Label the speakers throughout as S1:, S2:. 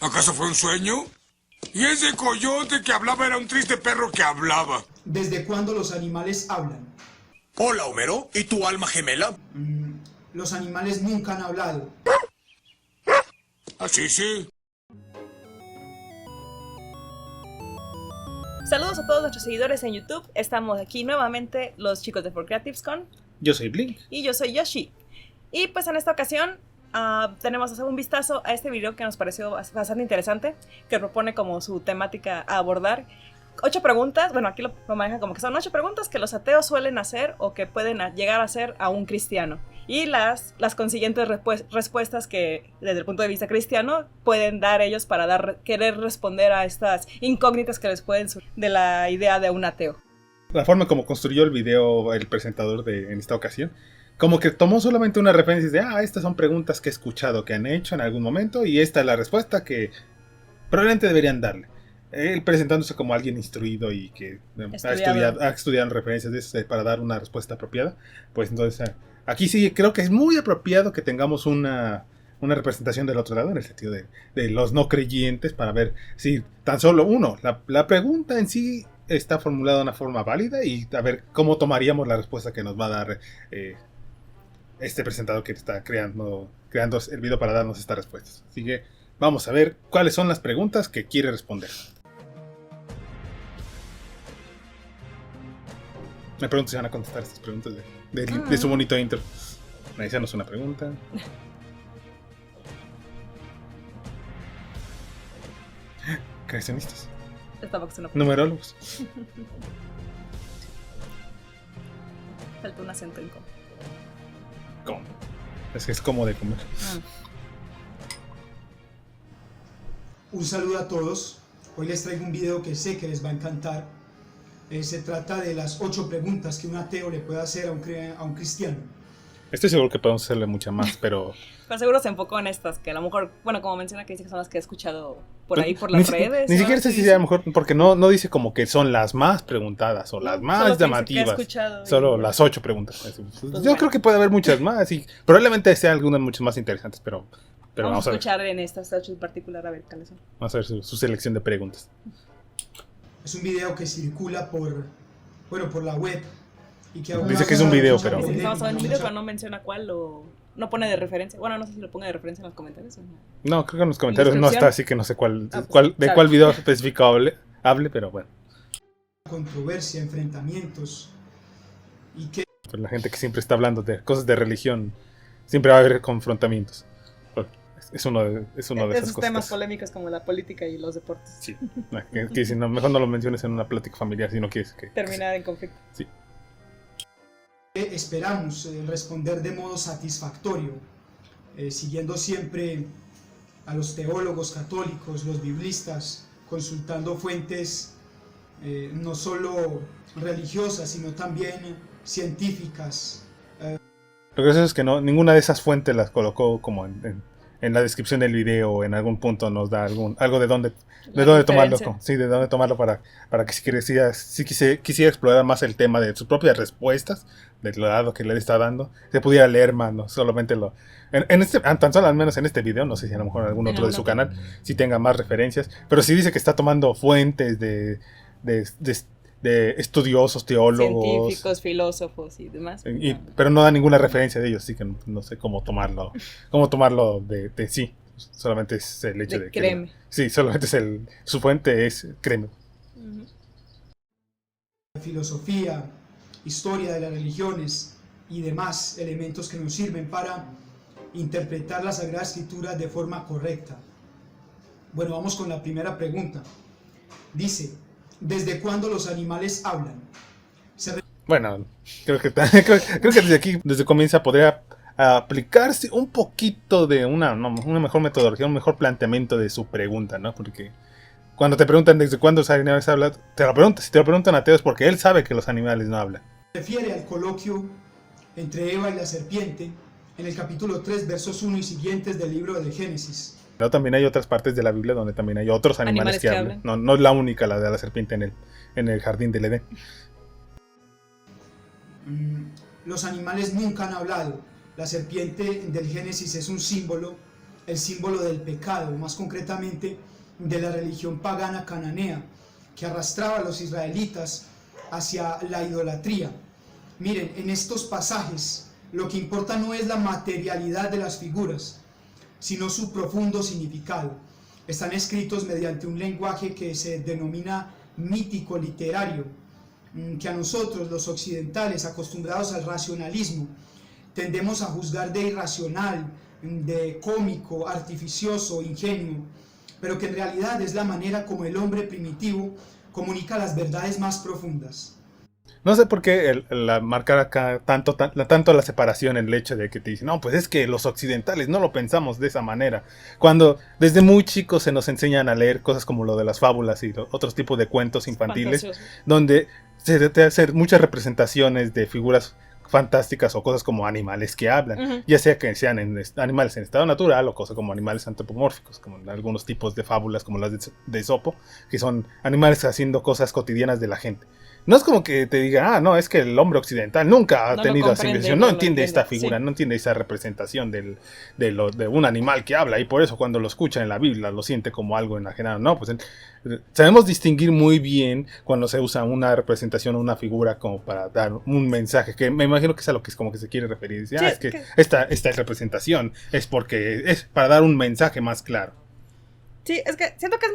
S1: ¿Acaso fue un sueño? Y ese coyote que hablaba era un triste perro que hablaba.
S2: ¿Desde cuándo los animales hablan?
S3: Hola, Homero. ¿Y tu alma gemela?
S2: Los animales nunca han hablado.
S1: Así sí.
S4: Saludos a todos nuestros seguidores en YouTube. Estamos aquí nuevamente los chicos de 4CreativeSCon.
S5: Yo soy Blink.
S4: Y yo soy Yoshi. Y pues en esta ocasión tenemos que hacer un vistazo a este video que nos pareció bastante interesante, que propone como su temática a abordar 8 preguntas, bueno, aquí lo manejan como que son 8 preguntas que los ateos suelen hacer o que pueden llegar a hacer a un cristiano. Y las consiguientes respuestas que desde el punto de vista cristiano pueden dar ellos para querer responder a estas incógnitas que les pueden surgir de la idea de un ateo.
S5: La forma como construyó el video el presentador en esta ocasión, como que tomó solamente una referencia de, estas son preguntas que he escuchado que han hecho en algún momento y esta es la respuesta que probablemente deberían darle. Él presentándose como alguien instruido y que ha estudiado en referencias de eso para dar una respuesta apropiada, pues entonces aquí sí creo que es muy apropiado que tengamos una representación del otro lado, en el sentido de los no creyentes, para ver si tan solo la pregunta en sí está formulada de una forma válida y a ver cómo tomaríamos la respuesta que nos va a dar este presentador que está creando el video para darnos estas respuestas. Así que vamos a ver cuáles son las preguntas que quiere responder. Me pregunto si van a contestar estas preguntas de su bonito intro. Analízanos una pregunta. Creacionistas. Numerólogos.
S4: Falta un acento en cómo.
S5: ¿Cómo? Es que es como de comer.
S2: Un saludo a todos. Hoy les traigo un video que sé que les va a encantar. Se trata de las 8 preguntas que un ateo le puede hacer a un cristiano.
S5: Estoy seguro que podemos hacerle muchas más, pero...
S4: Pero seguro se enfocó en estas, que a lo mejor, bueno, como menciona que dice que son las que he escuchado por ahí, por las redes.
S5: Ni siquiera sé si a lo mejor, porque no dice como que son las más preguntadas o las más llamativas. Solo las 8 preguntas. Yo creo que puede haber muchas más y probablemente sean algunas muchas más interesantes, pero
S4: vamos a escuchar en estas 8 en particular a ver cuáles son.
S5: Vamos a ver su selección de preguntas.
S2: Es un video que circula por la web. Y que
S5: dice que es un video, pero...
S4: Dice que está basado en un video, pero no menciona cuál o... No pone de referencia. Bueno, no sé si lo ponga de referencia en los comentarios o no.
S5: No, creo que en los comentarios no está, así que no sé cuál video específico hable, pero bueno.
S2: Controversia, enfrentamientos. Y que...
S5: Pues la gente que siempre está hablando de cosas de religión, siempre va a haber confrontamientos. Es uno de esas
S4: esos
S5: cosas.
S4: Temas polémicos como la política y los deportes.
S5: Sí. Que si no, mejor no lo menciones en una plática familiar si no quieres que...
S4: terminar en conflicto.
S5: Sí.
S2: Esperamos responder de modo satisfactorio, siguiendo siempre a los teólogos católicos, los biblistas, consultando fuentes no solo religiosas, sino también científicas.
S5: Lo que pasa es que ninguna de esas fuentes las colocó como en la descripción del video o en algún punto nos da algo de dónde tomarlo. Sí, de dónde tomarlo para que si quisiera explorar más el tema de sus propias respuestas, del lado que le está dando, se pudiera leer más, no solamente tan solo al menos en este video, no sé si a lo mejor en algún otro de su canal, si tenga más referencias, pero sí dice que está tomando fuentes de estudiosos, teólogos,
S4: científicos, filósofos y demás.
S5: Pero no da ninguna referencia de ellos, así que no sé cómo tomarlo de sí. Solamente es el hecho de que...
S4: Créeme.
S5: Sí, solamente su fuente es créeme.
S2: Filosofía, historia de las religiones y demás elementos que nos sirven para interpretar la Sagrada Escritura de forma correcta. Bueno, vamos con la primera pregunta. Dice... ¿Desde cuándo los animales hablan?
S5: Bueno, creo que desde aquí, desde comienza, podría aplicarse un poquito de una mejor metodología, un mejor planteamiento de su pregunta, ¿no? Porque cuando te preguntan desde cuándo los animales hablan, si te lo preguntan a Teo es porque él sabe que los animales no hablan.
S2: Se refiere al coloquio entre Eva y la serpiente en el capítulo 3, versos 1 y siguientes del libro del Génesis.
S5: Pero también hay otras partes de la Biblia donde también hay otros animales que hablan. No es la única, la de la serpiente en el jardín del Edén.
S2: Los animales nunca han hablado. La serpiente del Génesis es un símbolo el símbolo del pecado, más concretamente de la religión pagana cananea, que arrastraba a los israelitas hacia la idolatría. Miren, en estos pasajes lo que importa no es la materialidad de las figuras, sino su profundo significado. Están escritos mediante un lenguaje que se denomina mítico literario, que a nosotros los occidentales, acostumbrados al racionalismo, tendemos a juzgar de irracional, de cómico, artificioso, ingenuo, pero que en realidad es la manera como el hombre primitivo comunica las verdades más profundas.
S5: No sé por qué marcar acá tanto la separación en el hecho de que te dicen, no, pues es que los occidentales no lo pensamos de esa manera. Cuando desde muy chicos se nos enseñan a leer cosas como lo de las fábulas y otros tipos de cuentos infantiles, donde se te hacen muchas representaciones de figuras fantásticas o cosas como animales que hablan, ya sea que sean animales en estado natural o cosas como animales antropomórficos, como en algunos tipos de fábulas como las de Esopo, que son animales haciendo cosas cotidianas de la gente. No es como que te diga, no, es que el hombre occidental nunca ha tenido esa invención, no entiende esta figura, sí, no entiende esa representación de un animal que habla, y por eso cuando lo escucha en la Biblia lo siente como algo enajenado. No, pues sabemos distinguir muy bien cuando se usa una representación o una figura como para dar un mensaje, que me imagino que es a lo que es como que se quiere referir. Dice, es que esta representación es porque es para dar un mensaje más claro.
S4: Sí, es que siento que es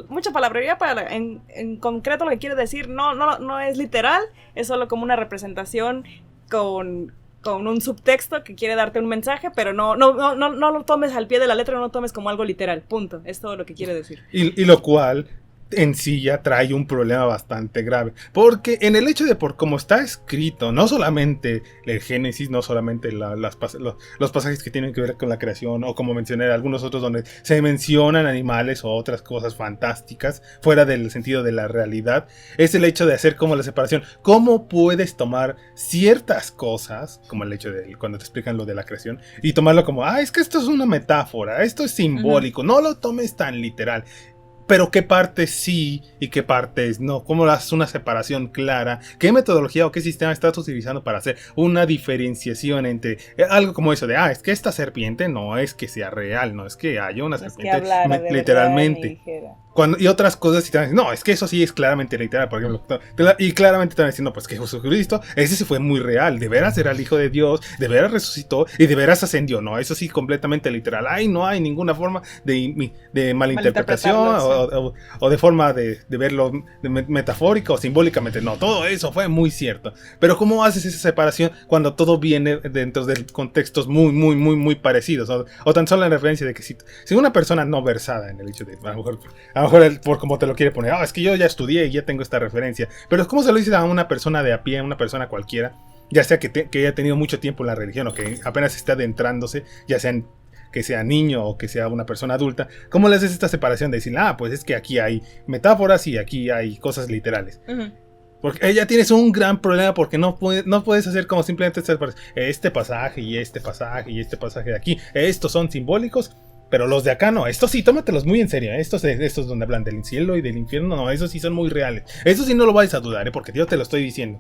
S4: mucha palabrería para en concreto lo que quiere decir. No es literal, es solo como una representación con un subtexto que quiere darte un mensaje, pero no lo tomes al pie de la letra, no lo tomes como algo literal, punto. Es todo lo que quiere decir.
S5: Y lo cual en sí ya trae un problema bastante grave, porque en el hecho de por cómo está escrito, no solamente el Génesis, no solamente los pasajes que tienen que ver con la creación, o como mencioné algunos otros donde se mencionan animales o otras cosas fantásticas fuera del sentido de la realidad, es el hecho de hacer como la separación. ¿Cómo puedes tomar ciertas cosas, como el hecho de cuando te explican lo de la creación, y tomarlo como, es que esto es una metáfora, esto es simbólico, no lo tomes tan literal? Pero qué partes sí y qué partes no. ¿Cómo haces una separación clara? ¿Qué metodología o qué sistema estás utilizando para hacer una diferenciación entre algo como eso de, es que esta serpiente no es que sea real, no es que haya una serpiente literalmente? Y otras cosas y te van a decir, no, es que eso sí es claramente literal, por ejemplo. Y claramente te van diciendo, pues que Jesucristo, ese sí fue muy real, de veras era el Hijo de Dios, de veras resucitó y de veras ascendió. No, eso sí completamente literal. No hay ninguna forma de malinterpretación o de forma de verlo metafórica o simbólicamente. No, todo eso fue muy cierto. Pero ¿cómo haces esa separación cuando todo viene dentro de contextos muy, muy, muy, muy parecidos? O tan solo en referencia de que si una persona no versada en el hecho de, a lo mejor por como te lo quiere poner, es que yo ya estudié y ya tengo esta referencia, pero ¿cómo se lo dices a una persona de a pie, a una persona cualquiera, ya sea que haya tenido mucho tiempo en la religión o que apenas esté adentrándose, ya sea que sea niño o que sea una persona adulta? ¿Cómo le haces esta separación de decir, pues es que aquí hay metáforas y aquí hay cosas literales? Porque ya tienes un gran problema, porque no puedes hacer como simplemente este pasaje y este pasaje y este pasaje de aquí, estos son simbólicos, pero los de acá no. Estos sí, tómatelos muy en serio. Estos donde hablan del cielo y del infierno, no, esos sí son muy reales. Eso sí no lo vais a dudar, porque yo te lo estoy diciendo.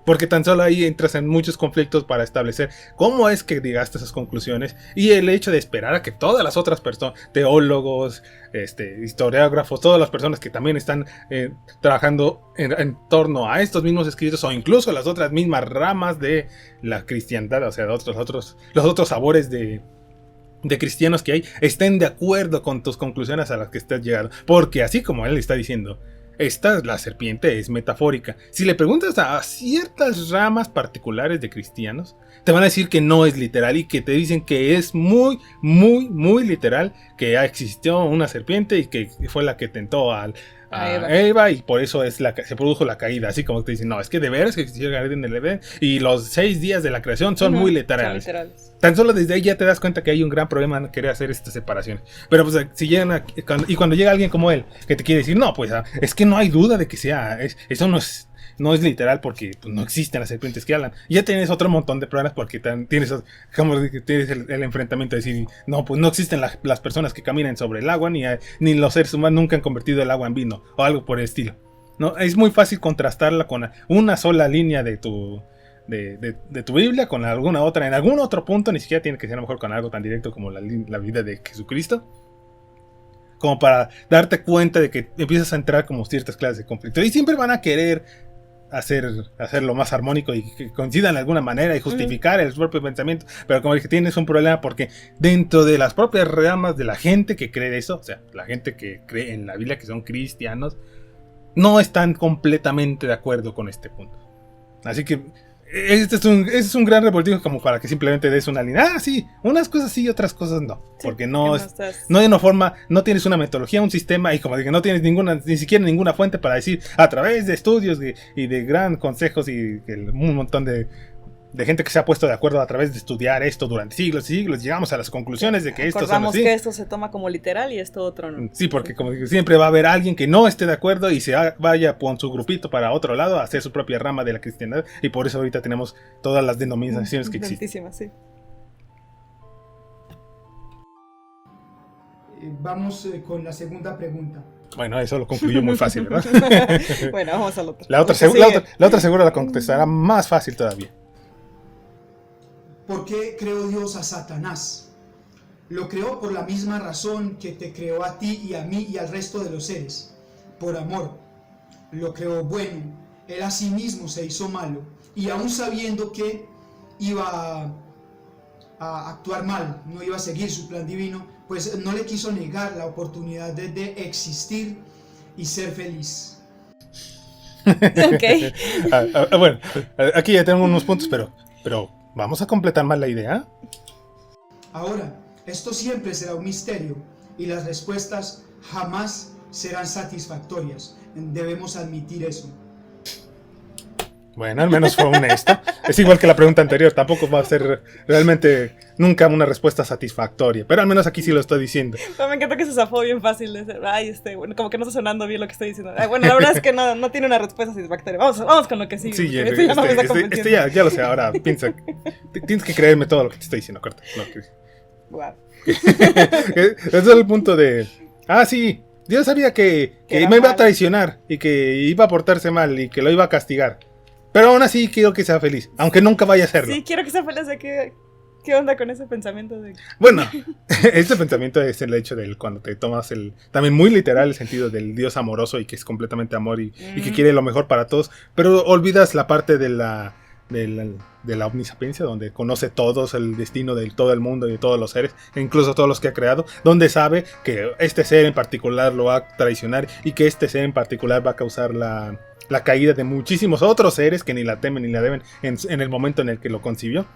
S5: Porque tan solo ahí entras en muchos conflictos para establecer cómo es que llegaste a esas conclusiones, y el hecho de esperar a que todas las otras personas, teólogos, historiógrafos, todas las personas que también están trabajando en torno a estos mismos escritos, o incluso las otras mismas ramas de la cristiandad, o sea, los otros sabores de cristianos que hay, estén de acuerdo con tus conclusiones a las que estás llegando. Porque así como él está diciendo, la serpiente es metafórica. Si le preguntas a ciertas ramas particulares de cristianos, te van a decir que no es literal, y que te dicen que es muy, muy, muy literal, que existió una serpiente y que fue la que tentó a Eva, y por eso se produjo la caída. Así como te dicen, no, es que de veras que existió el jardín del Edén y los 6 días de la creación son muy literales. Tan solo desde ahí ya te das cuenta que hay un gran problema en querer hacer estas separaciones. Pero pues si llegan cuando llega alguien como él que te quiere decir, no, pues es que no hay duda de que eso no es literal, porque pues, no existen las serpientes que hablan. Ya tienes otro montón de problemas, porque tienes el enfrentamiento de decir, no, pues no existen las personas que caminan sobre el agua, ni los seres humanos nunca han convertido el agua en vino, o algo por el estilo. ¿No? Es muy fácil contrastarla con una sola línea de de tu Biblia con alguna otra, en algún otro punto, ni siquiera tiene que ser a lo mejor con algo tan directo como la vida de Jesucristo, como para darte cuenta de que empiezas a entrar como ciertas clases de conflicto. Y siempre van a querer hacerlo más armónico y que coincidan de alguna manera y justificar el propio pensamiento. Pero como dije, tienes un problema porque dentro de las propias ramas de la gente que cree eso, o sea, la gente que cree en la Biblia, que son cristianos, no están completamente de acuerdo con este punto. Así que este es un gran revoltijo como para que simplemente des una línea. Ah, sí, unas cosas sí y otras cosas no.
S4: Sí,
S5: porque
S4: no
S5: hay una forma, no tienes una metodología, un sistema, y como dije, no tienes ni siquiera ninguna fuente para decir a través de estudios y de gran consejos y un montón de gente que se ha puesto de acuerdo a través de estudiar esto durante siglos y siglos, llegamos a las conclusiones de que esto son así.
S4: Que esto se toma como literal y esto otro no.
S5: Sí, porque como digo, siempre va a haber alguien que no esté de acuerdo y se vaya con su grupito para otro lado a hacer su propia rama de la cristiandad, y por eso ahorita tenemos todas las denominaciones que existen.
S4: Sí.
S2: Vamos con la segunda pregunta.
S5: Bueno, eso lo concluyó muy fácil, ¿verdad?
S4: Bueno, vamos al otro.
S5: La otra seguro la contestará más fácil todavía.
S2: ¿Por qué creó Dios a Satanás? Lo creó por la misma razón que te creó a ti y a mí y al resto de los seres, por amor. Lo creó bueno, él a sí mismo se hizo malo, y aún sabiendo que iba a actuar mal, no iba a seguir su plan divino, pues no le quiso negar la oportunidad de existir y ser feliz.
S4: Ok.
S5: Bueno, aquí ya tenemos unos puntos, pero ¿vamos a completar más la idea?
S2: Ahora, esto siempre será un misterio y las respuestas jamás serán satisfactorias. Debemos admitir eso.
S5: Bueno, al menos fue honesto. Es igual que la pregunta anterior, tampoco va a ser realmente nunca una respuesta satisfactoria, pero al menos aquí sí lo estoy diciendo.
S4: No, me encanta que se zafó bien fácil de ser, bueno, como que no está sonando bien lo que estoy diciendo. Bueno, la verdad es que no tiene una respuesta satisfactoria. Vamos con lo que sigue.
S5: Sí, ya lo sé, ahora piensa. Tienes que creerme todo lo que te estoy diciendo, corta.
S4: Wow.
S5: Ese es el punto de... Ah, sí, Dios sabía que me iba a traicionar y que iba a portarse mal y que lo iba a castigar. Pero aún así quiero que sea feliz, aunque nunca vaya a serlo.
S4: Sí, quiero que sea feliz. ¿Qué onda con ese pensamiento?
S5: Bueno, este pensamiento es el hecho de cuando te tomas también muy literal el sentido del Dios amoroso y que es completamente amor y que quiere lo mejor para todos, pero olvidas la parte de la omnisapiencia, donde conoce todos el destino de todo el mundo y de todos los seres, e incluso todos los que ha creado, donde sabe que este ser en particular lo va a traicionar y que este ser en particular va a causar la caída de muchísimos otros seres que ni la temen ni la deben en el momento en el que lo concibió.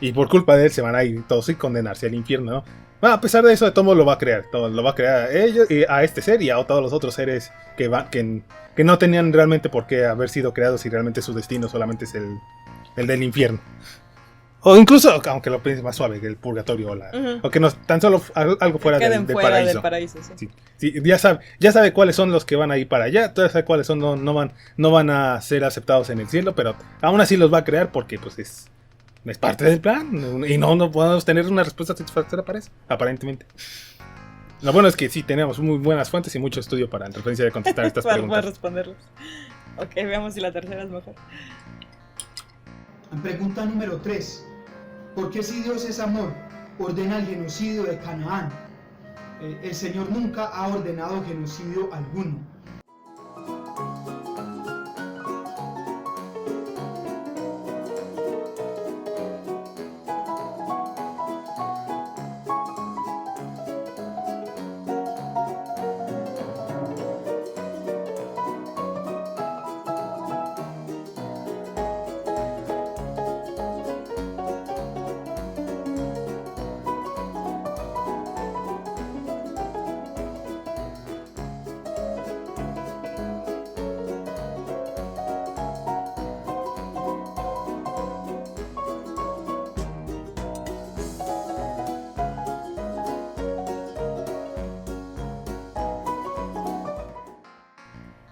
S5: Y por culpa de él se van a ir todos y condenarse al infierno, ¿no? Bueno, a pesar de eso, de todo lo va a crear. Todo lo va a crear a ellos, y a este ser y a todos los otros seres que no tenían realmente por qué haber sido creados y realmente su destino solamente es el del infierno. O incluso, aunque lo pienses más suave, el purgatorio o que no, tan solo algo fuera del paraíso. Sí, ya sabe cuáles son los que van a ir para allá, ya sabe cuáles son no van a ser aceptados en el cielo, pero aún así los va a crear porque pues es parte del plan y no podemos tener una respuesta satisfactoria para eso, aparentemente. Lo bueno es que sí tenemos muy buenas fuentes y mucho estudio para en referencia de contestar estas preguntas.
S4: Para responderlas. Ok, veamos si la tercera es mejor.
S2: Pregunta número 3. ¿Por qué si Dios es amor, ordena el genocidio de Canaán? El Señor nunca ha ordenado genocidio alguno.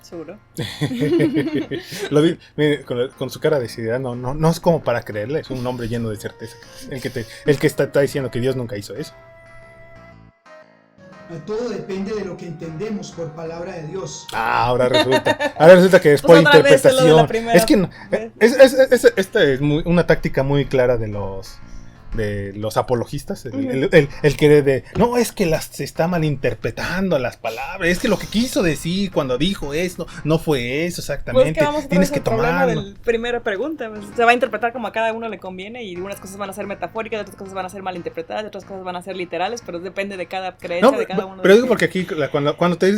S4: Seguro.
S5: Mire, con su cara decidida, no es como para creerle, es un hombre lleno de certeza. El que está diciendo que Dios nunca hizo eso.
S2: Todo depende de lo que entendemos por palabra de Dios.
S5: Ahora resulta que es
S4: Pues
S5: por
S4: otra vez es lo de la
S5: interpretación.
S4: primera
S5: Es que no,
S4: vez.
S5: esta es una táctica muy clara de los apologistas, el que no, es que se está malinterpretando las palabras, es que lo que quiso decir cuando dijo esto no fue eso exactamente,
S4: Pues que vamos
S5: tienes que
S4: problema
S5: tomarlo.
S4: de la primera pregunta, pues, se va a interpretar como a cada uno le conviene y unas cosas van a ser metafóricas, otras cosas van a ser malinterpretadas, otras cosas van a ser literales, pero depende de cada creencia,
S5: No,
S4: de cada uno.
S5: pero digo porque aquí cuando te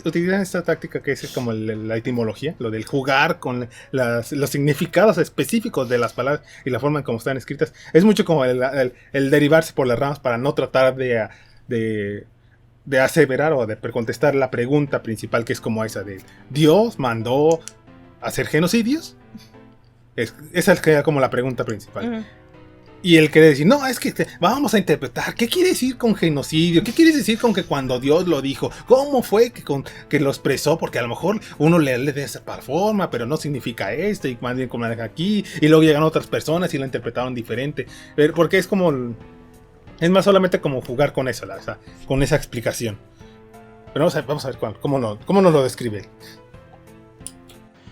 S5: utilizan esta táctica que es como la etimología, lo del jugar con los significados específicos de las palabras y la forma en cómo están escritas, es mucho como el derivarse por las ramas para no tratar de aseverar o de contestar la pregunta principal, que es como esa de ¿Dios mandó hacer genocidios? Esa es como la pregunta principal.
S4: Uh-huh.
S5: Y él quiere decir, no, es que vamos a interpretar, ¿qué quiere decir con genocidio? ¿Qué quiere decir con que cuando Dios lo dijo? ¿Cómo fue que lo expresó? Porque a lo mejor uno le de esa forma, pero no significa esto, y más bien como aquí, y luego llegan otras personas y lo interpretaron diferente. Porque es como, es más solamente como jugar con eso, o sea, con esa explicación. Pero vamos a ver cómo nos lo describe.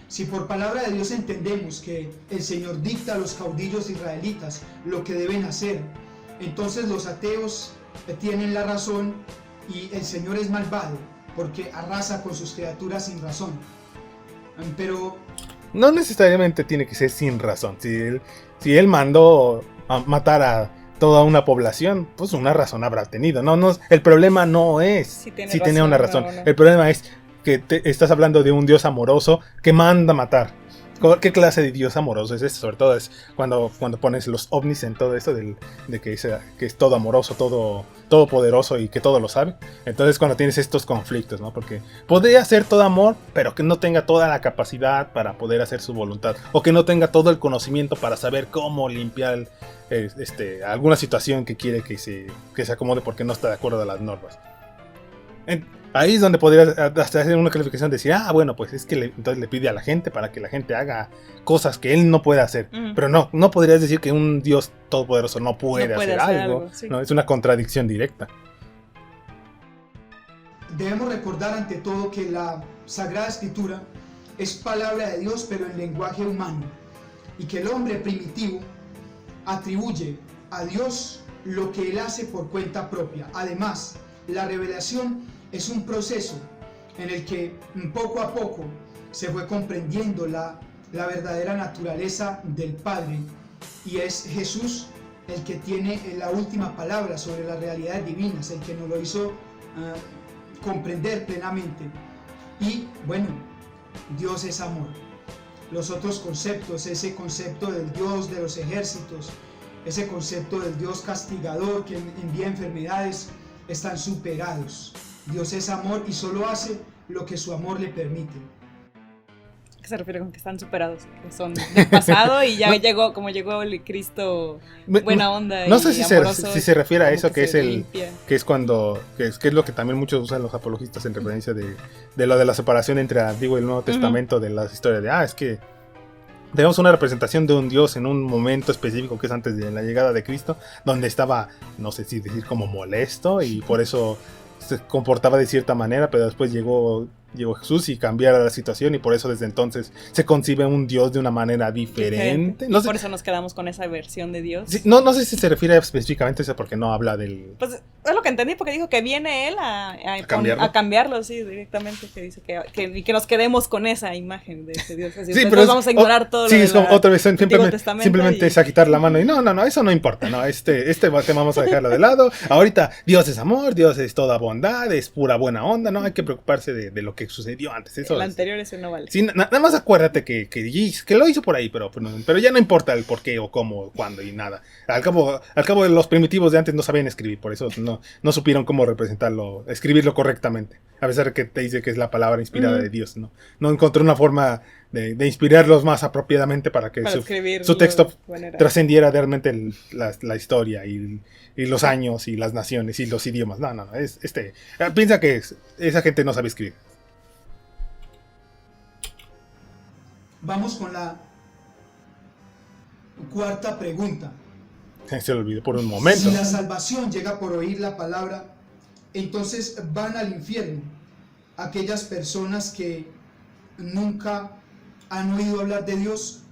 S2: Si por palabra de Dios entendemos que el Señor dicta a los caudillos israelitas lo que deben hacer, entonces los ateos tienen la razón y el Señor es malvado porque arrasa con sus criaturas sin razón. Pero
S5: no necesariamente tiene que ser sin razón. Si él mandó a matar a toda una población, pues una razón habrá tenido. El problema no es si tenía una razón. No. El problema es que estás hablando de un Dios amoroso que manda matar. ¿Qué clase de Dios amoroso es eso? Sobre todo es cuando pones los ovnis en todo esto de que es todo amoroso, todo poderoso y que todo lo sabe. Entonces cuando tienes estos conflictos, ¿no? Porque podría ser todo amor, pero que no tenga toda la capacidad para poder hacer su voluntad, o que no tenga todo el conocimiento para saber cómo limpiar alguna situación que quiere que se acomode porque no está de acuerdo a las normas. Ahí es donde podrías hasta hacer una calificación de decir, bueno, pues es que entonces le pide a la gente para que la gente haga cosas que él no puede hacer. Uh-huh. Pero no podrías decir que un Dios todopoderoso no puede hacer algo. Sí. No, es una contradicción directa.
S2: Debemos recordar ante todo que la Sagrada Escritura es palabra de Dios, pero en lenguaje humano, y que el hombre primitivo atribuye a Dios lo que él hace por cuenta propia. Además, la revelación es un proceso en el que poco a poco se fue comprendiendo la verdadera naturaleza del Padre, y es Jesús el que tiene la última palabra sobre las realidades divinas, el que nos lo hizo comprender plenamente. Y bueno, Dios es amor. Los otros conceptos, ese concepto del Dios de los ejércitos, ese concepto del Dios castigador que envía enfermedades, están superados. Dios es amor y solo hace lo que su amor le permite.
S4: ¿Qué se refiere con que están superados? Que son del pasado y ya llegó el Cristo buena onda.
S5: No sé si se refiere a eso, que es que es lo que también muchos usan los apologistas en referencia de lo de la separación entre el Antiguo y el Nuevo Testamento, de las historias de es que tenemos una representación de un Dios en un momento específico que es antes de la llegada de Cristo, donde estaba, no sé si decir como molesto, y por eso se comportaba de cierta manera, pero después llegó Jesús y cambiara la situación, y por eso desde entonces se concibe un Dios de una manera diferente.
S4: No sé, por eso nos quedamos con esa versión de Dios.
S5: Sí, no sé si se refiere específicamente a eso, porque no habla del...
S4: Pues es lo que entendí, porque dijo que viene él a cambiarlo, sí, directamente, que dice que nos quedemos con esa imagen de ese Dios. Así, sí, pero vamos a ignorar todo.
S5: Sí, es como otra vez, simplemente es a quitar la mano y no, eso no importa, no, este tema vamos a dejarlo de lado. Ahorita Dios es amor, Dios es toda bondad, es pura buena onda, no hay que preocuparse de lo que sucedió antes. Eso
S4: el anterior ese no vale.
S5: Sí, nada más acuérdate que lo hizo por ahí, pero ya no importa el por qué o cómo o cuándo y nada. Al cabo los primitivos de antes no sabían escribir, por eso no supieron cómo escribirlo correctamente. A pesar de que te dice que es la palabra inspirada de Dios, no encontró una forma de inspirarlos más apropiadamente para que su texto trascendiera realmente la historia y los años y las naciones y los idiomas. No, piensa que esa gente no sabe escribir.
S2: Vamos con la cuarta pregunta.
S5: Se lo olvidó por un momento.
S2: Si la salvación llega por oír la palabra, entonces van al infierno aquellas personas que nunca han oído hablar de Dios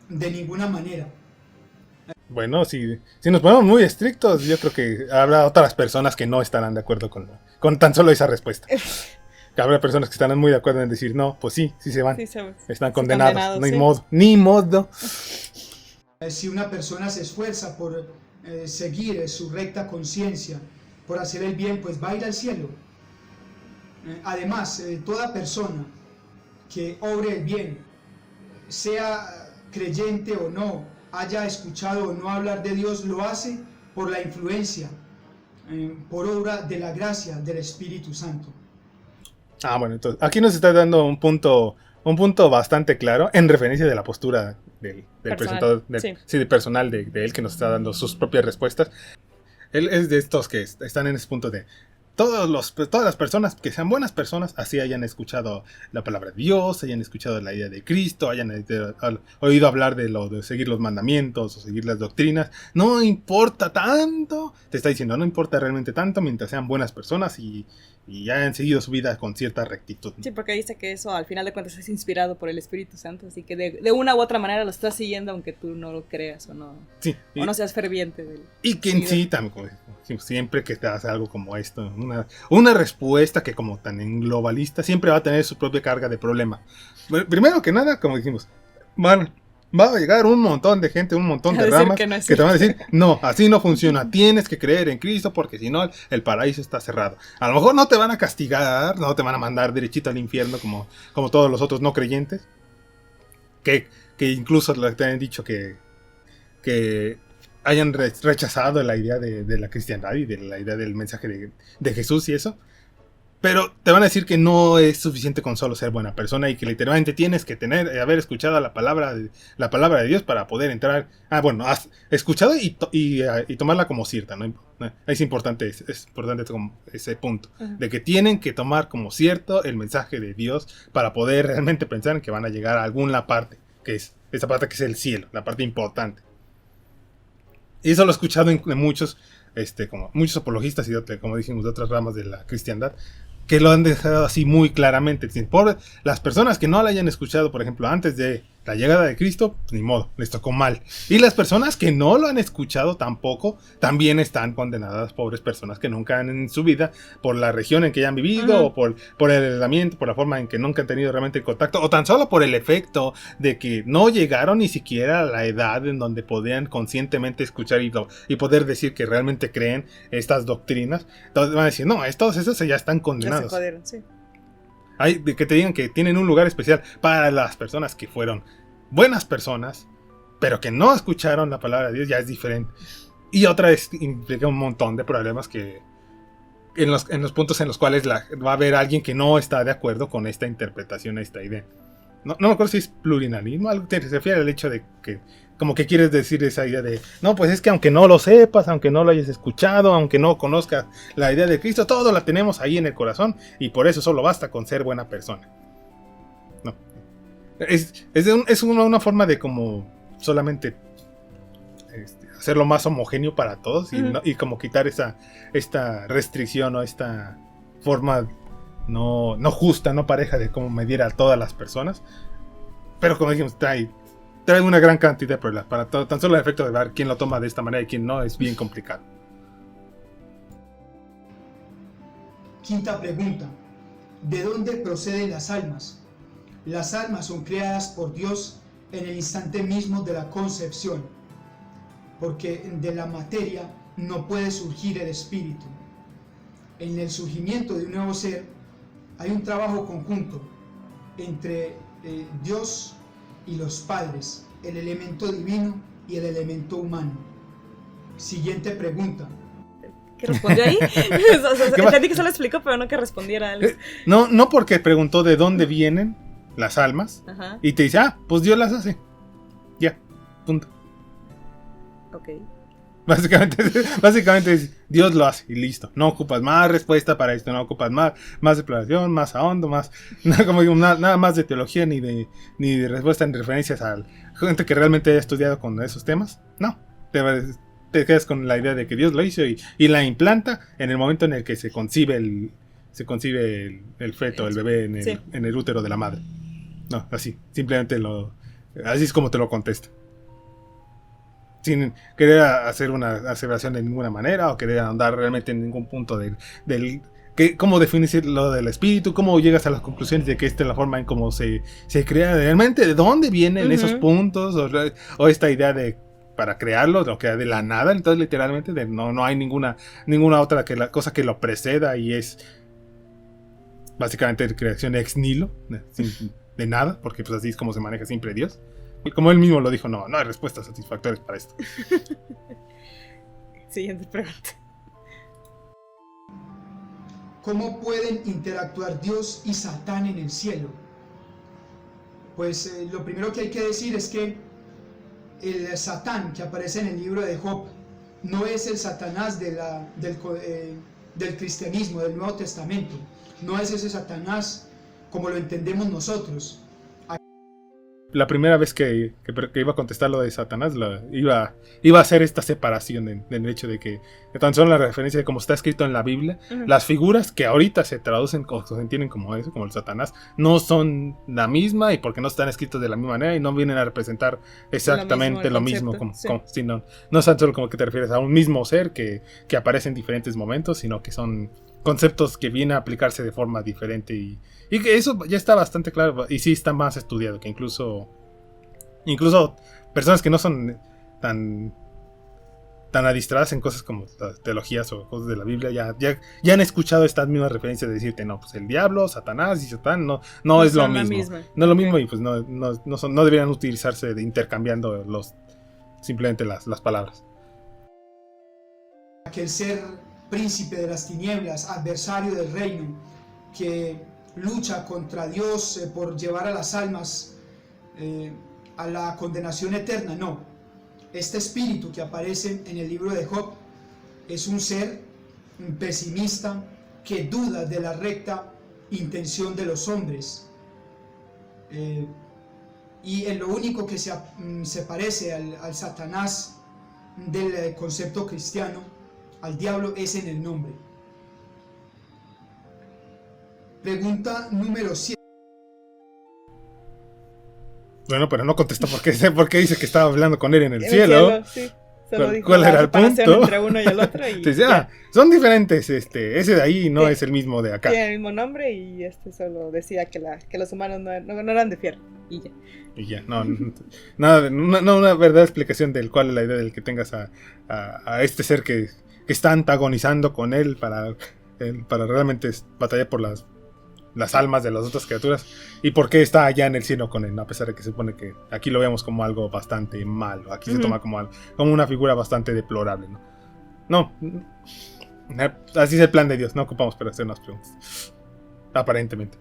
S2: de ninguna manera.
S5: Bueno, si nos ponemos muy estrictos, yo creo que habrá otras personas que no estarán de acuerdo con tan solo esa respuesta. Que habrá personas que estarán muy de acuerdo en decir, no, pues sí se van.
S4: Sí,
S5: Están condenados, no hay
S4: sí.
S5: modo, ni modo.
S2: Si una persona se esfuerza por seguir su recta conciencia, por hacer el bien, pues va a ir al cielo. Además, toda persona que obre el bien, sea creyente o no, haya escuchado o no hablar de Dios, lo hace por la influencia, por obra de la gracia del Espíritu Santo.
S5: Bueno, entonces aquí nos está dando un punto bastante claro en referencia de la postura del presentador, del personal de él, que nos está dando sus propias respuestas. Él es de estos que están en ese punto de todas las personas que sean buenas personas, así hayan escuchado la palabra de Dios, hayan escuchado la idea de Cristo, hayan oído hablar de seguir los mandamientos o seguir las doctrinas, no importa tanto, te está diciendo, no importa realmente tanto mientras sean buenas personas y hayan seguido su vida con cierta rectitud.
S4: Sí, porque dice que eso al final de cuentas es inspirado por el Espíritu Santo, así que de una u otra manera lo estás siguiendo aunque tú no lo creas o no, o no seas ferviente del
S5: y que en sí también, como siempre que te hace algo como esto, una respuesta que como tan en globalista siempre va a tener su propia carga de problema. Primero que nada, como dijimos, va a llegar un montón de gente, un montón de ramas que te van a decir, no, así no funciona, tienes que creer en Cristo porque si no el paraíso está cerrado. A lo mejor no te van a castigar, no te van a mandar derechito al infierno como todos los otros no creyentes, que incluso te han dicho que hayan rechazado la idea de la cristiandad y de la idea del mensaje de Jesús y eso. Pero te van a decir que no es suficiente con solo ser buena persona y que literalmente tienes que haber escuchado la palabra de Dios para poder entrar. Has escuchado y tomarla como cierta, ¿no? Es importante como ese punto, de que tienen que tomar como cierto el mensaje de Dios para poder realmente pensar en que van a llegar a alguna parte, que es esa parte que es el cielo, la parte importante. Y eso lo he escuchado en muchos, como muchos apologistas y como dijimos de otras ramas de la cristiandad, que lo han dejado así muy claramente. Por las personas que no la hayan escuchado, por ejemplo, antes de la llegada de Cristo, pues ni modo, les tocó mal. Y las personas que no lo han escuchado tampoco, también están condenadas, pobres personas que nunca han en su vida, por la región en que hayan vivido, o por el aislamiento, por la forma en que nunca han tenido realmente contacto, o tan solo por el efecto de que no llegaron ni siquiera a la edad en donde podían conscientemente escuchar y poder decir que realmente creen estas doctrinas. Entonces van a decir, no, todos esos ya están condenados.
S4: Ya se jodieron, sí.
S5: Hay de que te digan que tienen un lugar especial para las personas que fueron buenas personas, pero que no escucharon la palabra de Dios, ya es diferente. Y otra vez implica un montón de problemas que en los puntos en los cuales va a haber alguien que no está de acuerdo con esta interpretación, esta idea. No me acuerdo si es plurinarismo, algo que se refiere al hecho de que como que quieres decir esa idea de, no, pues es que aunque no lo sepas, aunque no lo hayas escuchado, aunque no conozcas la idea de Cristo, todo la tenemos ahí en el corazón y por eso solo basta con ser buena persona. No. Es una forma de como solamente hacerlo más homogéneo para todos y como quitar esta restricción o esta forma no justa, no pareja de cómo medir a todas las personas. Pero como dijimos, trae una gran cantidad de problemas. Para tan solo el efecto de ver quién lo toma de esta manera y quién no, es bien complicado.
S2: Quinta pregunta: ¿de dónde proceden las almas? Las almas son creadas por Dios en el instante mismo de la concepción, porque de la materia no puede surgir el espíritu. En el surgimiento de un nuevo ser hay un trabajo conjunto entre Dios y los padres, el elemento divino y el elemento humano. Siguiente pregunta.
S4: ¿Qué respondió ahí? Entendí que solo explicó, pero no que respondiera algo.
S5: No, porque preguntó de dónde vienen las almas.
S4: Ajá.
S5: Y te dice, pues Dios las hace. Ya, punto.
S4: Ok.
S5: Básicamente es, Dios lo hace y listo. No ocupas más respuesta para esto, no ocupas más exploración, más ahondo, como digo, nada más de teología ni de respuesta en referencias a gente que realmente haya estudiado con esos temas. No, te te quedas con la idea de que Dios lo hizo y la implanta en el momento en el que se concibe el feto, el bebé en el útero de la madre. No, así, simplemente así es como te lo contesta. Sin querer hacer una aseveración de ninguna manera o querer andar realmente en ningún punto cómo definir lo del espíritu, cómo llegas a las conclusiones de que esta es la forma en cómo se crea realmente, de dónde vienen esos puntos o esta idea de para crearlo, lo que de la nada. Entonces literalmente no hay ninguna otra cosa que lo preceda y es básicamente creación ex nihilo, de nada, porque pues así es como se maneja siempre Dios. Y como él mismo lo dijo, no hay respuestas satisfactorias para esto.
S4: Siguiente pregunta.
S2: ¿Cómo pueden interactuar Dios y Satán en el cielo? Pues lo primero que hay que decir es que el Satán que aparece en el libro de Job no es el Satanás del cristianismo, del Nuevo Testamento. No es ese Satanás como lo entendemos nosotros.
S5: La primera vez que iba a contestar lo de Satanás, iba a hacer esta separación en el hecho de que tan solo la referencia de cómo está escrito en la Biblia, las figuras que ahorita se traducen o se entienden como eso, como el Satanás, no son la misma y porque no están escritos de la misma manera y no vienen a representar exactamente lo mismo. No es tan solo como que te refieres a un mismo ser que aparece en diferentes momentos, sino que son conceptos que vienen a aplicarse de forma diferente y que eso ya está bastante claro y sí está más estudiado, que incluso personas que no son tan adiestradas en cosas como teologías o cosas de la Biblia ya han escuchado estas mismas referencias de decirte, no, pues el diablo, Satanás y Satán no es lo mismo. No es lo mismo y pues no deberían utilizarse intercambiando simplemente las palabras.
S2: Aquel ser príncipe de las tinieblas, adversario del reino, que lucha contra Dios por llevar a las almas a la condenación eterna. No, este espíritu que aparece en el libro de Job es un ser pesimista que duda de la recta intención de los hombres, y en lo único que se parece al Satanás del concepto cristiano, al diablo, es en el nombre. Pregunta número 7.
S5: Bueno, pero no contestó por qué dice que estaba hablando con él en el cielo.
S4: Sí. Solo dijo
S5: ¿Cuál era el punto?
S4: Entre uno y el otro y
S5: entonces, son diferentes. Ese de ahí no es el mismo de acá.
S4: Tiene el mismo nombre y solo decía que los humanos no eran de fierro. Y ya.
S5: Nada, una verdadera explicación del cuál es la idea del que tengas a este ser que está antagonizando con él para realmente batallar por las almas de las otras criaturas y por qué está allá en el cielo con él, a pesar de que se supone que aquí lo vemos como algo bastante malo, aquí se toma como una figura bastante deplorable, ¿no? Así es el plan de Dios, no ocupamos para hacer unas preguntas, aparentemente.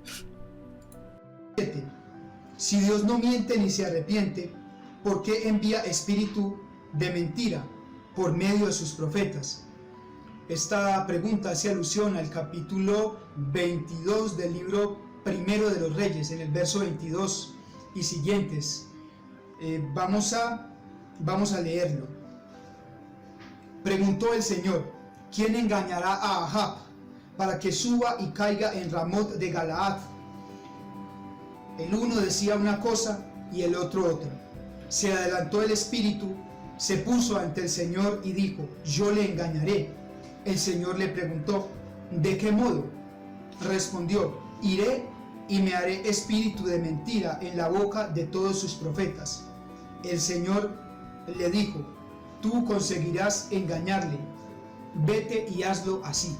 S2: Si Dios no miente ni se arrepiente, ¿por qué envía espíritu de mentira por medio de sus profetas? Esta pregunta hace alusión al capítulo 22 del libro primero de los Reyes, en el verso 22 y siguientes. Vamos a leerlo. Preguntó el Señor: ¿quién engañará a Ahab para que suba y caiga en Ramot de Galaad? El uno decía una cosa y el otro otra. Se adelantó el espíritu, se puso ante el Señor y dijo: yo le engañaré. El Señor le preguntó: ¿de qué modo? Respondió: iré y me haré espíritu de mentira en la boca de todos sus profetas. El Señor le dijo: tú conseguirás engañarle, vete y hazlo así.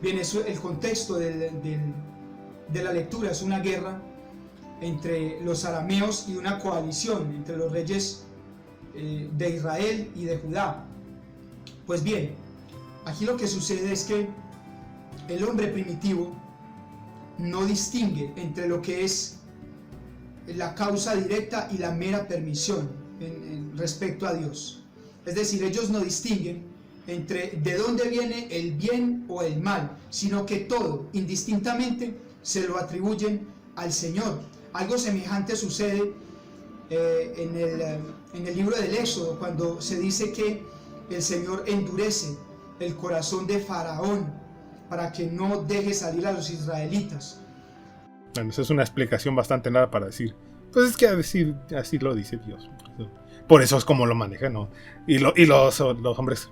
S2: Bien, eso, el contexto de la lectura es una guerra entre los arameos y una coalición entre los reyes de Israel y de Judá. Pues bien, aquí lo que sucede es que el hombre primitivo no distingue entre lo que es la causa directa y la mera permisión respecto a Dios. Es decir, ellos no distinguen entre de dónde viene el bien o el mal, sino que todo, indistintamente, se lo atribuyen al Señor. Algo semejante sucede en el libro del Éxodo, cuando se dice que el Señor endurece el corazón de Faraón para que no deje salir a los israelitas.
S5: Bueno, esa es una explicación bastante nada para decir. Pues es que así lo dice Dios. Por eso es como lo maneja, ¿no? Y los hombres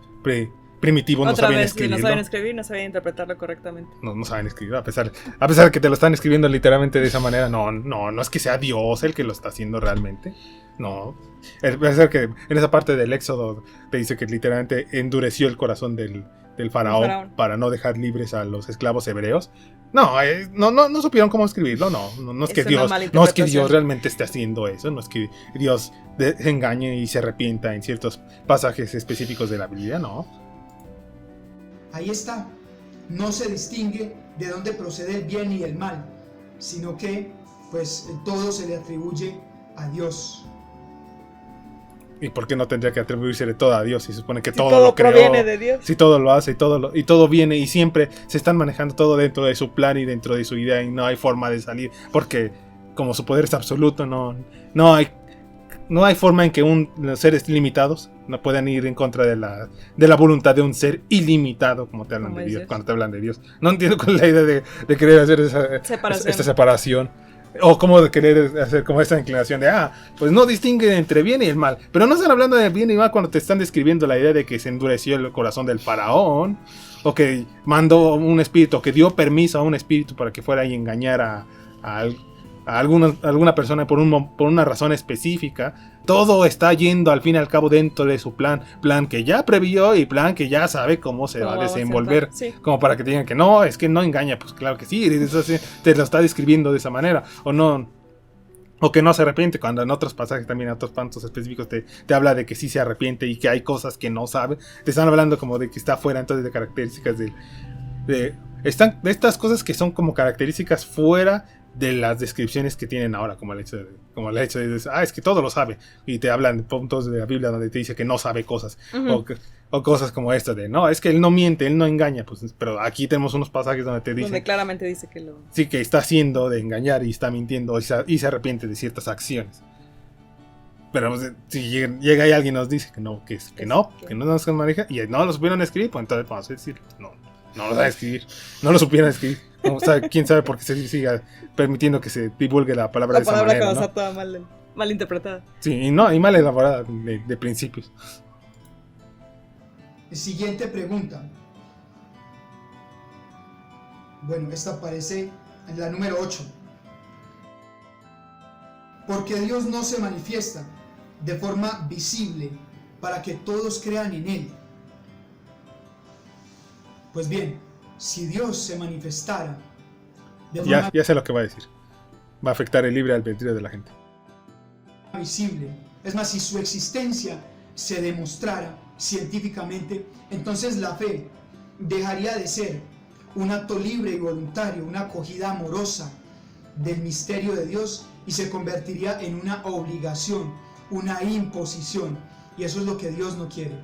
S5: primitivos no sabían escribirlo.
S4: No saben escribir, no sabían interpretarlo correctamente.
S5: No saben escribir, a pesar de que te lo están escribiendo literalmente de esa manera. No es que sea Dios el que lo está haciendo realmente. No. Es ser que en esa parte del Éxodo te dice que literalmente endureció el corazón del faraón para no dejar libres a los esclavos hebreos. No supieron cómo escribirlo. No es que Dios realmente esté haciendo eso. No es que Dios se engañe y se arrepienta en ciertos pasajes específicos de la Biblia. No.
S2: Ahí está. No se distingue de dónde procede el bien y el mal, sino que pues todo se le atribuye a Dios.
S5: ¿Y por qué no tendría que atribuirse todo a Dios? Si se supone que
S4: si
S5: todo lo creó,
S4: proviene de Dios.
S5: Si todo lo hace y todo viene y siempre se están manejando todo dentro de su plan y dentro de su idea y no hay forma de salir porque como su poder es absoluto no hay forma en que los seres limitados no puedan ir en contra de la voluntad de un ser ilimitado como te hablan de Dios, cuando te hablan de Dios. No entiendo cuál es la idea de querer hacer esta separación. O como de querer hacer como esta inclinación de, pues no distinguen entre bien y el mal. Pero no están hablando de bien y mal cuando te están describiendo la idea de que se endureció el corazón del faraón. O que mandó un espíritu, o que dio permiso a un espíritu para que fuera y engañara a alguna persona por una razón específica. Todo está yendo al fin y al cabo dentro de su plan que ya previó y plan que ya sabe cómo se va a desenvolver, sí. Como para que te digan que no, es que no engaña, pues claro que sí, te lo está describiendo de esa manera, o que no se arrepiente, cuando en otros pasajes también, en otros puntos específicos te habla de que sí se arrepiente y que hay cosas que no sabe, te están hablando como de que está fuera entonces de características de estas cosas que son como características fuera de las descripciones que tienen ahora, como el hecho de es que todo lo sabe, y te hablan de puntos de la Biblia donde te dice que no sabe cosas, o cosas como esta de, no, es que él no miente, él no engaña, pues, pero aquí tenemos unos pasajes donde te dice,
S4: donde claramente dice que
S5: sí, que está haciendo de engañar y está mintiendo y se arrepiente de ciertas acciones. Pero pues, si llega ahí alguien y nos dice que no nos maneja y no lo supieron escribir, pues entonces vamos a decir, no lo saben escribir, no lo supieron escribir. ¿Quién sabe por qué se siga permitiendo que se divulgue la palabra de esa manera? La palabra
S4: cuando está toda mal interpretada.
S5: Sí, y mal elaborada de principios.
S2: Siguiente pregunta. Bueno, esta aparece en la número 8. Porque Dios no se manifiesta de forma visible para que todos crean en Él. Pues bien, si Dios se manifestara de forma
S5: ya sé lo que va a decir. Va a afectar el libre albedrío de la gente.
S2: Visible. Es más, si su existencia se demostrara científicamente, entonces la fe dejaría de ser un acto libre y voluntario, una acogida amorosa del misterio de Dios, y se convertiría en una obligación, una imposición. Y eso es lo que Dios no quiere.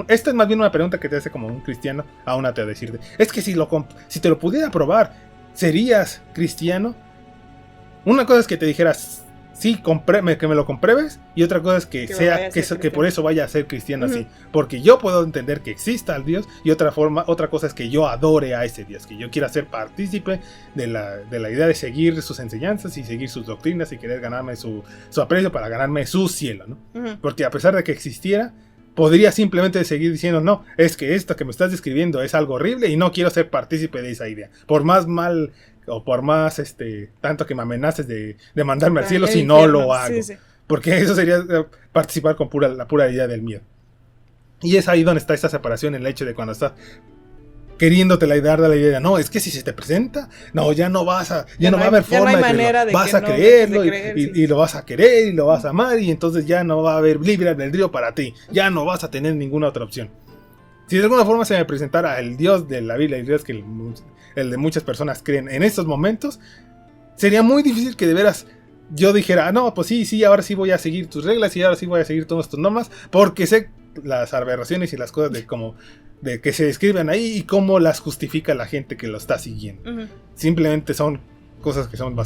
S5: Esta es más bien una pregunta que te hace como un cristiano a un ateo, decirte, es que si te lo pudiera probar, ¿serías cristiano? Una cosa es que te dijeras, sí, que me lo compruebes, y otra cosa es que por eso vaya a ser cristiano así, porque yo puedo entender que exista el Dios, y otra cosa es que yo adore a ese Dios, que yo quiera ser partícipe de la idea de seguir sus enseñanzas y seguir sus doctrinas y querer ganarme su aprecio para ganarme su cielo, ¿no? Porque a pesar de que existiera, podría simplemente seguir diciendo, no, es que esto que me estás describiendo es algo horrible y no quiero ser partícipe de esa idea. Por más mal o por más tanto que me amenaces de mandarme al cielo si no lo hago. Sí, sí. Porque eso sería participar con la pura idea del miedo. Y es ahí donde está esta separación, el hecho de cuando estás queriéndote dar la idea, no, es que si se te presenta, no, ya no va a haber forma de que vas a creerlo y lo vas a querer y lo vas a amar, y entonces ya no va a haber libre albedrío para ti, ya no vas a tener ninguna otra opción. Si de alguna forma se me presentara el Dios de la Biblia, el Dios que el de muchas personas creen en estos momentos, sería muy difícil que de veras yo dijera, no, pues sí, ahora sí voy a seguir tus reglas y ahora sí voy a seguir todas tus normas, porque sé las aberraciones y las cosas de que se describen ahí y cómo las justifica la gente que lo está siguiendo. Simplemente son cosas que son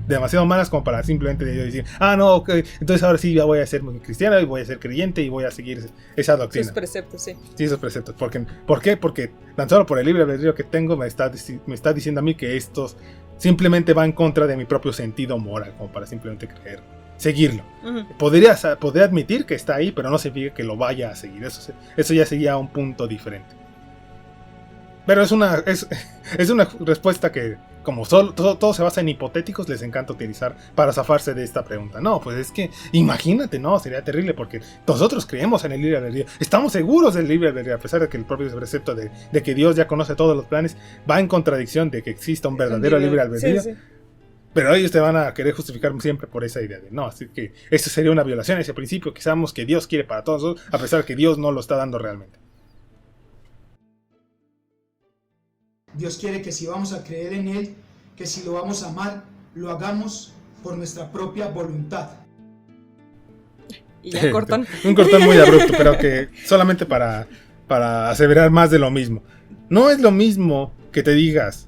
S5: demasiado malas como para simplemente decir, no, ok, entonces ahora sí ya voy a ser cristiano y voy a ser creyente y voy a seguir esa doctrina.
S4: Sus preceptos, sí.
S5: Sí, esos preceptos. ¿Por qué? Porque tan solo por el libre albedrío que tengo me está diciendo a mí que estos simplemente va en contra de mi propio sentido moral, como para simplemente seguirlo. Podría admitir que está ahí, pero no significa que lo vaya a seguir. Eso ya sería un punto diferente. Pero es una respuesta que, como todo se basa en hipotéticos, les encanta utilizar para zafarse de esta pregunta. No, pues es que, imagínate, no, sería terrible porque nosotros creemos en el libre albedrío. Estamos seguros del libre albedrío, a pesar de que el propio precepto de que Dios ya conoce todos los planes va en contradicción de que exista un verdadero libre albedrío. Sí. Pero ellos te van a querer justificar siempre por esa idea de no, así que eso sería una violación a ese principio que sabemos que Dios quiere para todos, a pesar de que Dios no lo está dando realmente.
S2: Dios quiere que si vamos a creer en Él, que si lo vamos a amar, lo hagamos por nuestra propia voluntad.
S4: Y ya cortan.
S5: Un cortón muy abrupto, pero que solamente para aseverar más de lo mismo. No es lo mismo que te digas,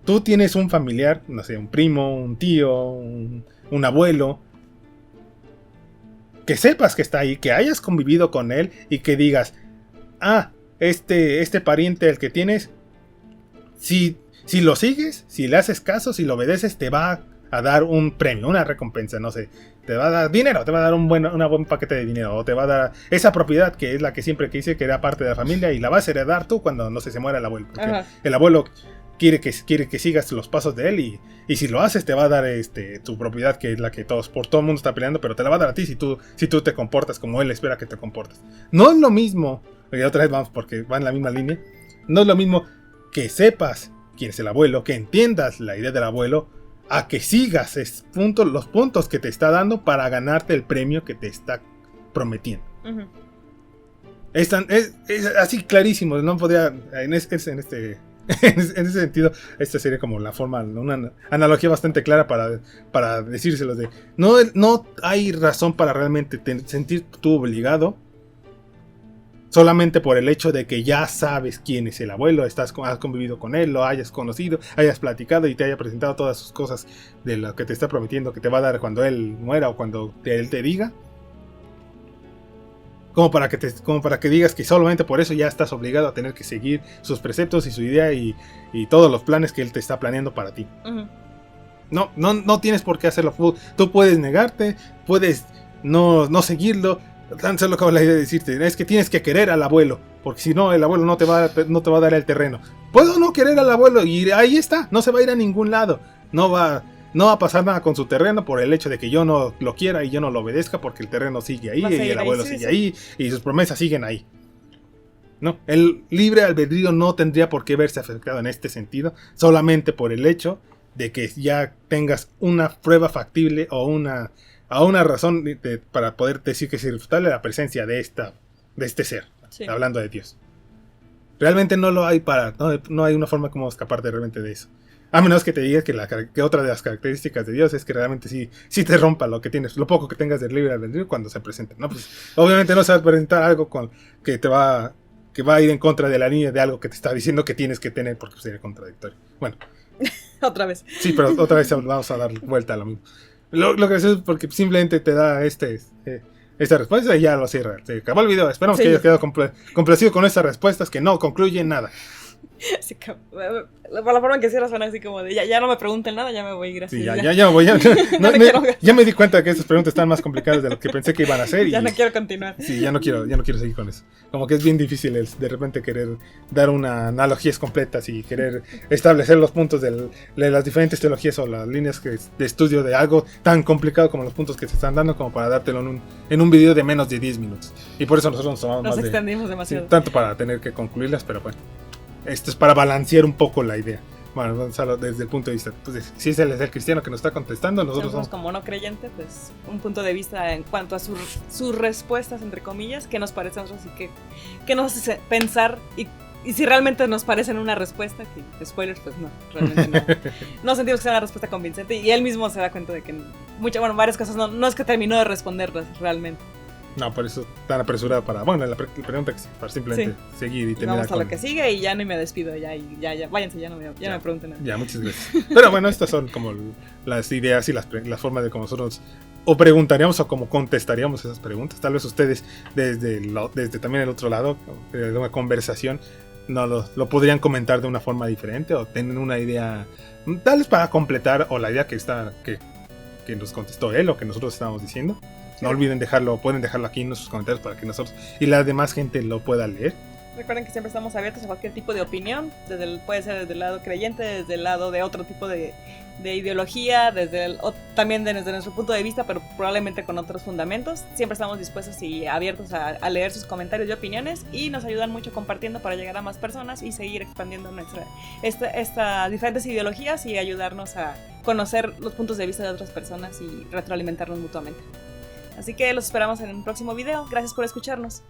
S5: tú tienes un familiar, no sé, un primo, un tío, un abuelo, que sepas que está ahí, que hayas convivido con él y que digas, este pariente el que tienes, si lo sigues, si le haces caso, si lo obedeces, te va a dar un premio, una recompensa, no sé, te va a dar dinero, te va a dar un buen paquete de dinero, o te va a dar esa propiedad que es la que siempre quise, que era parte de la familia, y la vas a heredar tú cuando, no sé, se muera el abuelo, porque el abuelo quiere que sigas los pasos de él, y si lo haces te va a dar tu propiedad, que es la que por todo el mundo está peleando, pero te la va a dar a ti si tú te comportas como él espera que te comportes. No es lo mismo, y otra vez vamos porque va en la misma línea, no es lo mismo que sepas quién es el abuelo, que entiendas la idea del abuelo, a que sigas los puntos que te está dando para ganarte el premio que te está prometiendo. Es así clarísimo, no podría, en ese sentido, esta sería como la forma, una analogía bastante clara para decírselos de, no hay razón para realmente sentir tú obligado, solamente por el hecho de que ya sabes quién es el abuelo, has convivido con él, lo hayas conocido, hayas platicado y te haya presentado todas sus cosas de lo que te está prometiendo que te va a dar cuando él muera o cuando él te diga. Como para que digas que solamente por eso ya estás obligado a tener que seguir sus preceptos y su idea y todos los planes que él te está planeando para ti. No tienes por qué hacerlo. Tú puedes negarte, puedes no seguirlo. Tan solo como la idea de decirte, es que tienes que querer al abuelo, porque si no, el abuelo no te va a dar el terreno. Puedo no querer al abuelo y ahí está, no se va a ir a ningún lado. No va a pasar nada con su terreno por el hecho de que yo no lo quiera y yo no lo obedezca, porque el terreno sigue ahí y el abuelo sigue ahí y sus promesas siguen ahí. No, el libre albedrío no tendría por qué verse afectado en este sentido, solamente por el hecho de que ya tengas una prueba factible o una razón para poder decir que es irrefutable la presencia de este ser, hablando de Dios. Realmente no lo hay no hay una forma como escaparte realmente de eso. A menos que te diga que otra de las características de Dios es que realmente sí te rompa lo que tienes, lo poco que tengas de libre albedrío cuando se presenta, ¿no? Pues obviamente no se va a presentar algo que va a ir en contra de la línea de algo que te está diciendo que tienes que tener porque sería contradictorio. Bueno.
S4: Otra vez.
S5: Sí, pero otra vez vamos a dar vuelta a lo mismo. Lo que es porque simplemente te da esta respuesta y ya lo cierra. Se acabó el video. Esperamos que hayas quedado complacido con estas respuestas que no concluyen nada.
S4: Sí, por la forma en que cierras suena así como de ya no me pregunten nada, ya me voy, gracias.
S5: Sí, ya me voy. Ya me di cuenta que estas preguntas están más complicadas de lo que pensé que iban a ser.
S4: Ya no quiero continuar.
S5: Sí, ya no quiero seguir con eso. Como que es bien difícil de repente querer dar una analogías completas y querer establecer los puntos de las diferentes teologías o las líneas de estudio de algo tan complicado como los puntos que se están dando, como para dártelo en un video de menos de 10 minutos. Y por eso nosotros nos tomamos
S4: Nos
S5: más
S4: extendimos demasiado.
S5: Sí, tanto para tener que concluirlas, pero bueno. Esto es para balancear un poco la idea. Bueno, Gonzalo, desde el punto de vista, pues, si es el cristiano que nos está contestando, nosotros somos
S4: como no creyente, pues un punto de vista en cuanto a sus respuestas, entre comillas, que nos parecen a nosotros y que nos hace pensar y si realmente nos parecen una respuesta, que spoilers, pues no, realmente no. No sentimos que sea una respuesta convincente y él mismo se da cuenta de que varias cosas no es que terminó de responderlas realmente.
S5: No, por eso tan apresurada para la pregunta que para simplemente seguir y terminar.
S4: Vamos a lo que sigue y ya no me despido, ya váyanse, ya no me pregunten nada.
S5: Ya, muchas gracias. Pero bueno, estas son como las ideas y las formas de cómo nosotros o preguntaríamos o cómo contestaríamos esas preguntas. Tal vez ustedes desde también el otro lado de una conversación no lo podrían comentar de una forma diferente o tienen una idea tal vez para completar o la idea que nos contestó él o que nosotros estábamos diciendo. No olviden pueden dejarlo aquí en nuestros comentarios para que nosotros y la demás gente lo pueda leer.
S4: Recuerden que siempre estamos abiertos a cualquier tipo de opinión, puede ser desde el lado creyente, desde el lado de otro tipo de ideología, también desde nuestro punto de vista, pero probablemente con otros fundamentos. Siempre estamos dispuestos y abiertos a leer sus comentarios y opiniones y nos ayudan mucho compartiendo para llegar a más personas y seguir expandiendo estas diferentes ideologías y ayudarnos a conocer los puntos de vista de otras personas y retroalimentarnos mutuamente. Así que los esperamos en un próximo video. Gracias por escucharnos.